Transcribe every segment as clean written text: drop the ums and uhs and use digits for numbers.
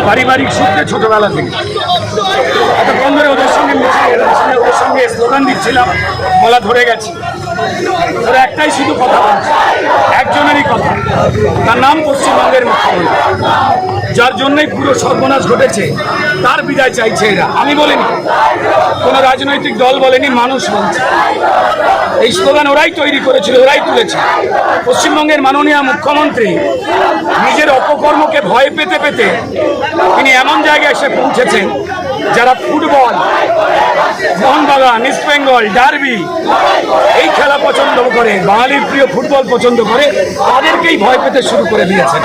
পারিবারিক সূত্রে ছোটবেলা থেকে এতক্ষণ ধরে ওদের সঙ্গে ওদের সঙ্গে স্লোগান দিচ্ছিলাম, গলা ধরে গেছি। ওরা একটাই শুধু কথা বলছে, একজনেরই কথা, তার নাম পশ্চিমবঙ্গের মুখ্যমন্ত্রী, যার জন্যই পুরো সর্বনাশ ঘটেছে। তার বিদায় চাইছে এরা। আমি বলিনি, কোনো রাজনৈতিক দল বলেনি, মানুষ বলছে। এই স্লোগান ওরাই তৈরি করেছিল, ওরাই তুলেছে। পশ্চিমবঙ্গের মাননীয় মুখ্যমন্ত্রী নিজের অপকর্মকে ভয় পেতে পেতে তিনি এমন জায়গায় এসে পৌঁছেছেন, যারা football, Mohun Bagan, east Bengal, derby এই খেলা পছন্দ করে, বাঙালির প্রিয় ফুটবল পছন্দ করে, তাদেরকেই ভয় পেতে শুরু করে দিয়েছেন।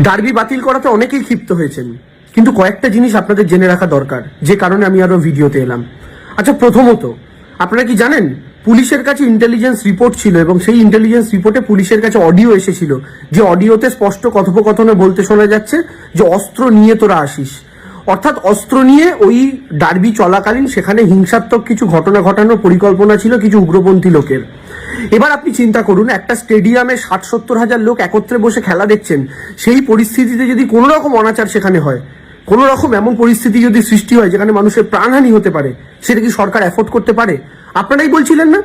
ডার্বি বাতিল করাতে অনেকেই ক্ষিপ্ত হয়েছেন, কিন্তু কয়েকটা জিনিস আপনাদের জেনে রাখা দরকার, যে কারণে আমি আরো ভিডিওতে এলাম। আচ্ছা, প্রথমত আপনারা কি জানেন পুলিশের কাছে ইন্টেলিজেন্স রিপোর্ট ছিল এবং সেই ইন্টেলিজেন্স রিপোর্টে পুলিশের কাছে অডিও এসেছিল, যে অডিওতে স্পষ্ট কথোপকথনে বলতে শোনা যাচ্ছে যে অস্ত্র নিয়ে তোরা আসিস। অর্থাৎ অস্ত্র নিয়ে ওই ডার্বি চলাকালীন সেখানে হিংসাত্মক কিছু ঘটনা ঘটানোর পরিকল্পনা ছিল কিছু উগ্রপন্থী লোকের। এবার আপনি চিন্তা করুন, একটা স্টেডিয়ামে 60-70 হাজার লোক একত্রে বসে খেলা দেখছেন, সেই পরিস্থিতিতে যদি কোনো রকম অনাচার সেখানে হয়, কোনো রকম এমন পরিস্থিতি যদি সৃষ্টি হয় যেখানে মানুষের প্রাণহানি হতে পারে, সেটা কি সরকার অ্যাফোর্ড করতে পারে? আপনারাই বলছিলেন না,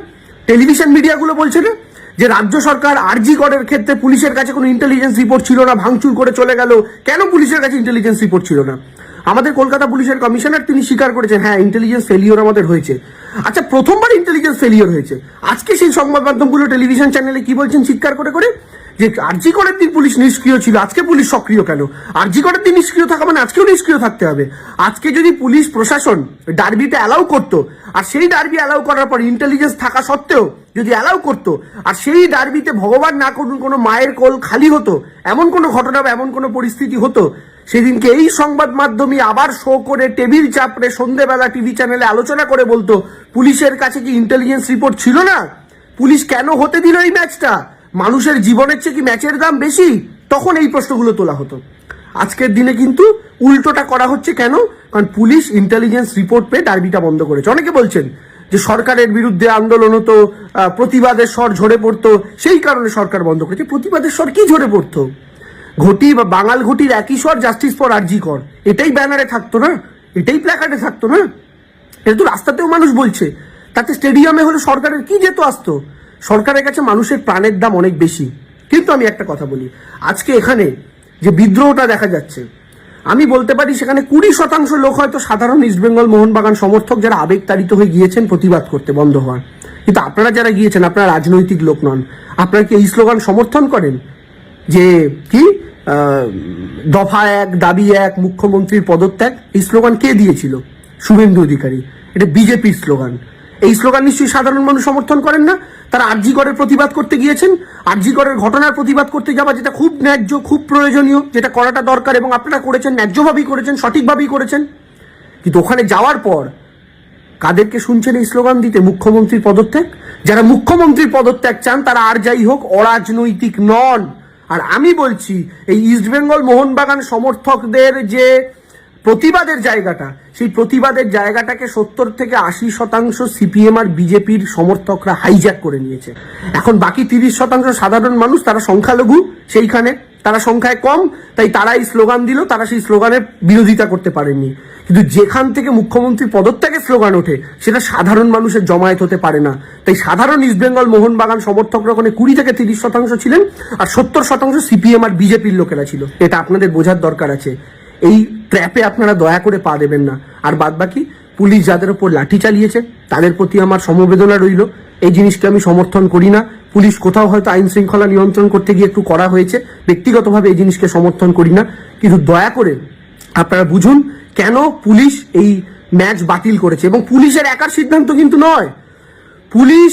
টেলিভিশন মিডিয়াগুলো বলছে না, যে রাজ্য সরকার আরজি করের ক্ষেত্রে পুলিশের কাছে কোনো ইন্টেলিজেন্স রিপোর্ট ছিল না, ভাঙচুর করে চলে গেল। কেন পুলিশের কাছে ইন্টেলিজেন্স রিপোর্ট ছিল না? আমাদের কলকাতা পুলিশের কমিশনার তিনি স্বীকার করেছেন, হ্যাঁ ইন্টেলিজেন্স ফেলিওর আমাদের হয়েছে। আচ্ছা, প্রথমবার ইন্টেলিজেন্স ফেলিওর হয়েছে, আজকে সেই সংবাদ মাধ্যমগুলো টেলিভিশন চ্যানেলে কি বলছেন চিৎকার করে করে, যে আরজি করের দিন পুলিশ নিষ্ক্রিয় ছিল, আজকে পুলিশ সক্রিয় কেন? আরজি করের দিন নিষ্ক্রিয় থাকা মানে আজকেও নিষ্ক্রিয় থাকতে হবে। আজকে যদি পুলিশ প্রশাসন ডার্বিটা অ্যালাউ করতো, আর সেই ডার্বি অ্যালাউ করার পর ইন্টেলিজেন্স থাকা সত্ত্বেও যদি অ্যালাউ করতো, আর সেই ডার্বিতে ভগবান না করুন কোনো মায়ের কোল খালি হতো, এমন কোনো ঘটনা বা এমন কোনো পরিস্থিতি হতো, সেদিনকে এই সংবাদ মাধ্যমে আবার শো করে টেবিল চাপড়ে সন্ধ্যেবেলা টিভি চ্যানেলে আলোচনা করে বলতো পুলিশের কাছে কি ইন্টেলিজেন্স রিপোর্ট ছিল না? পুলিশ কেন হতে দিল এই ম্যাচটা? মানুষের জীবনের চেয়ে কি ম্যাচের দাম বেশি? তখন এই প্রশ্নগুলো তোলা হতো। আজকের দিনে কিন্তু উল্টোটা করা হচ্ছে। কেন? কারণ পুলিশ ইন্টেলিজেন্স রিপোর্ট পেয়ে ডার্বিটা বন্ধ করেছে। অনেকে বলছেন যে সরকারের বিরুদ্ধে আন্দোলন হতো, প্রতিবাদের স্বর ঝরে পড়তো, সেই কারণে সরকার বন্ধ করেছে। প্রতিবাদের স্বর কি ঝরে পড়তো? ঘটি বা বাঙাল ঘটির একই স্বর, জাস্টিস ফর আরজি কর, এটাই ব্যানারে থাকতো না, এটাই প্ল্যাকার্ডে থাকতো না, এটা তো রাস্তাতেও মানুষ বলছে। তাতে স্টেডিয়ামে হলে সরকারের কি যেত আসতো? সরকারের কাছে মানুষের প্রাণের দাম অনেক বেশি। কিন্তু আমি একটা কথা বলি, আজকে এখানে যে বিদ্রোহটা দেখা যাচ্ছে, আমি বলতে পারি সেখানে 20% লোক হয়তো সাধারণ ইস্টবেঙ্গল মোহনবাগান সমর্থক, যারা আবেগতাড়িত হয়ে গিয়েছেন প্রতিবাদ করতে বন্ধ হওয়ার। কিন্তু আপনারা যারা গিয়েছেন, আপনারা রাজনৈতিক লোক নন। আপনারা কি এই স্লোগান সমর্থন করেন যে কি দফা 1 দাবি 1 মুখ্যমন্ত্রীর পদত্যাগ? এই স্লোগান কে দিয়েছিল? শুভেন্দু অধিকারী। এটা বিজেপির স্লোগান। এই স্লোগান নিশ্চয়ই সাধারণ মানুষ সমর্থন করেন না। তারা আরজি করের প্রতিবাদ করতে গিয়েছেন, আরজি করের ঘটনার প্রতিবাদ করতে যাওয়া, যেটা খুব ন্যায্য, খুব প্রয়োজনীয়, যেটা করাটা দরকার, এবং আপনারা করেছেন, ন্যায্যভাবেই করেছেন, সঠিকভাবেই করেছেন। কিন্তু ওখানে যাওয়ার পর কাদেরকে শুনছেন এই স্লোগান দিতে? মুখ্যমন্ত্রীর পদত্যাগ। যারা মুখ্যমন্ত্রীর পদত্যাগ চান তারা আর যাই হোক অরাজনৈতিক নন। আর আমি বলছি, এই ইস্টবেঙ্গল মোহনবাগান সমর্থকদের যে প্রতিবাদের জায়গাটা, সেই প্রতিবাদের জায়গাটাকে 70 থেকে 80% সিপিএম আর বিজেপির সমর্থকরা হাইজ্যাক করে নিয়েছে। এখন বাকি 30% সাধারণ মানুষ, তারা সংখ্যালঘু, সেইখানে তারা সংখ্যায় কম, তাই তারা এই স্লোগান দিল, তারা সেই স্লোগানের বিরোধিতা করতে পারেননি। কিন্তু যেখান থেকে মুখ্যমন্ত্রী পদত্যাগের স্লোগান ওঠে, সেটা সাধারণ মানুষের জমায়েত হতে পারে না। তাই সাধারণ ইস্টবেঙ্গল মোহনবাগান সমর্থকরা ওখানে 20 থেকে 30% ছিলেন, আর 70% সিপিএম আর বিজেপির লোকেরা ছিল। এটা আপনাদের বোঝার দরকার আছে। এই ট্র্যাপে আপনারা দয়া করে পা দেবেন না। আর বাদ বাকি পুলিশ যাদের উপর লাঠি চালিয়েছে, তাদের প্রতি আমার সমবেদনা রইল। এই জিনিসকে আমি সমর্থন করি না। পুলিশ কোথাও হয়তো আইন শৃঙ্খলা নিয়ন্ত্রণ করতে গিয়ে একটু করা হয়েছে, ব্যক্তিগতভাবে এই জিনিসকে সমর্থন করি না। কিন্তু দয়া করে আপনারা বুঝুন কেন পুলিশ এই ম্যাচ বাতিল করেছে। এবং পুলিশের একার সিদ্ধান্ত কিন্তু নয়, পুলিশ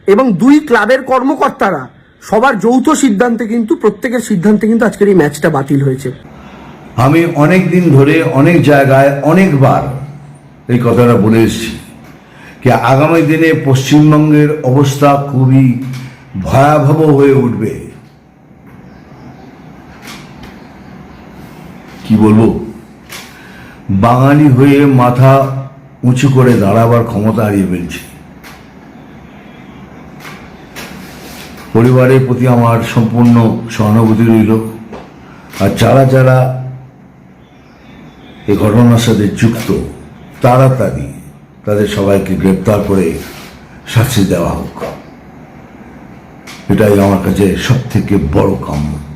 এবং 2 ক্লাবের কর্মকর্তারা সবার যৌথ সিদ্ধান্তে কিন্তু, প্রত্যেকের সিদ্ধান্তে কিন্তু আজকের এই ম্যাচটা বাতিল হয়েছে। আমি অনেক দিন ধরে অনেক জায়গায় অনেকবার এই কথাটা বলে এসেছি যে আগামী দিনে পশ্চিমবঙ্গের অবস্থা খুবই ভয়াবহ হয়ে উঠবে। কি বলবো, বাঙালি হয়ে মাথা উঁচু করে দাঁড়াবার ক্ষমতা হারিয়ে ফেলছি। পরিবারের প্রতি আমার সম্পূর্ণ সহানুভূতি রইল। আর যারা যারা এই ঘটনার সাথে যুক্ত তাড়াতাড়ি তাদের সবাইকে গ্রেপ্তার করে শাস্তি দেওয়া হোক। এটাই আমার কাছে সব থেকে বড় কাম্য।